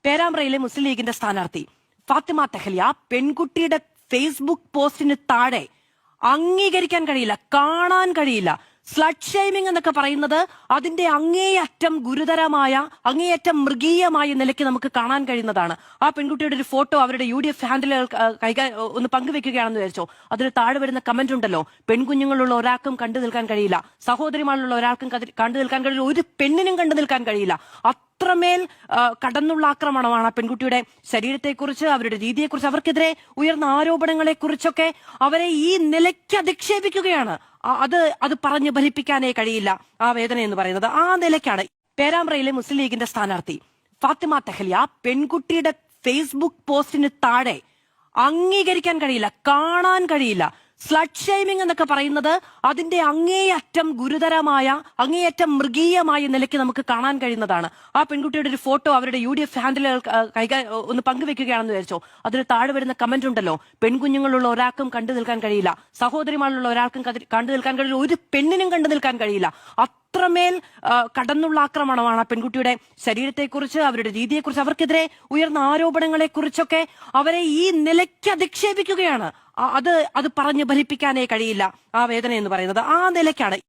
പേരാമ്പ്രയിലെ മുസ്ലിം ലീഗിന്റെ സ്ഥാനാർത്ഥി ഫാത്തിമ തെഹ്ലിയ പെൺകുട്ടിയുടെ ഫേസ്ബുക്ക് പോസ്റ്റിന് താഴെ അംഗീകരിക്കാൻ കഴിയില്ല, കാണാൻ കഴിയില്ല. സ്ലട്ട് ഷെയ്മിംഗ് എന്നൊക്കെ പറയുന്നത് അതിന്റെ അങ്ങേയറ്റം ഗുരുതരമായ, അങ്ങേയറ്റം മൃഗീയമായ നിലയ്ക്ക് നമുക്ക് കാണാൻ കഴിയുന്നതാണ്. ആ പെൺകുട്ടിയുടെ ഒരു ഫോട്ടോ അവരുടെ UDF ഹാൻഡിലുകൾ ഒന്ന് പങ്കുവെക്കുകയാണെന്ന് വിചാരിച്ചോ, അതിന് താഴെ വരുന്ന കമന്റ് ഉണ്ടല്ലോ, പെൺകുഞ്ഞുങ്ങളുള്ള ഒരാൾക്കും കണ്ടു നിൽക്കാൻ കഴിയില്ല, സഹോദരിമാരുള്ള ഒരാൾക്കും കണ്ടു നിൽക്കാൻ കഴിയില്ല, ഒരു പെണ്ണിനും കണ്ടു നിൽക്കാൻ കഴിയില്ല. അത്രമേൽ കടന്നുള്ള ആക്രമണമാണ് ആ പെൺകുട്ടിയുടെ ശരീരത്തെക്കുറിച്ച്, അവരുടെ രീതിയെക്കുറിച്ച്, അവർക്കെതിരെ ഉയർന്ന ആരോപണങ്ങളെ കുറിച്ചൊക്കെ അവരെ ഈ നിലയ്ക്ക് അധിക്ഷേപിക്കുകയാണ്. അത് പറഞ്ഞു ഫലിപ്പിക്കാനേ കഴിയില്ല ആ വേദന എന്ന് പറയുന്നത്. ആ നിലയ്ക്കാണ് പേരാമ്പ്രയിലെ മുസ്ലിം ലീഗിന്റെ സ്ഥാനാർത്ഥി ഫാത്തിമ തെഹ്ലിയ പെൺകുട്ടിയുടെ ഫേസ്ബുക്ക് പോസ്റ്റിന് താഴെ അംഗീകരിക്കാൻ കഴിയില്ല, കാണാൻ കഴിയില്ല. സ്ലട്ട് ഷെയ്മിംഗ് എന്നൊക്കെ പറയുന്നത് അതിന്റെ അങ്ങേയറ്റം ഗുരുതരമായ, അങ്ങേയറ്റം മൃഗീയമായ നിലയ്ക്ക് നമുക്ക് കാണാൻ കഴിയുന്നതാണ്. ആ പെൺകുട്ടിയുടെ ഒരു ഫോട്ടോ അവരുടെ UDF ഹാൻഡിലുകൾ ഒന്ന് പങ്കുവെക്കുകയാണെന്ന് വിചാരിച്ചോ, അതിന് താഴെ വരുന്ന കമന്റ് ഉണ്ടല്ലോ, പെൺകുഞ്ഞുങ്ങളുള്ള ഒരാൾക്കും കണ്ടു നിൽക്കാൻ കഴിയില്ല, സഹോദരിമാരുള്ള ഒരാൾക്കും കണ്ടു നിൽക്കാൻ കഴിയില്ല, ഒരു പെണ്ണിനും കണ്ടു നിൽക്കാൻ കഴിയില്ല. അത്രമേൽ കടന്നുള്ള ആക്രമണമാണ് ആ പെൺകുട്ടിയുടെ ശരീരത്തെക്കുറിച്ച്, അവരുടെ രീതിയെക്കുറിച്ച്, അവർക്കെതിരെ ഉയർന്ന ആരോപണങ്ങളെ കുറിച്ചൊക്കെ അവരെ ഈ നിലയ്ക്ക് അധിക്ഷേപിക്കുകയാണ്. അത് പറഞ്ഞു ഫലിപ്പിക്കാനേ കഴിയില്ല ആ വേദന എന്ന് പറയുന്നത്. ആ നിലയ്ക്കാണ്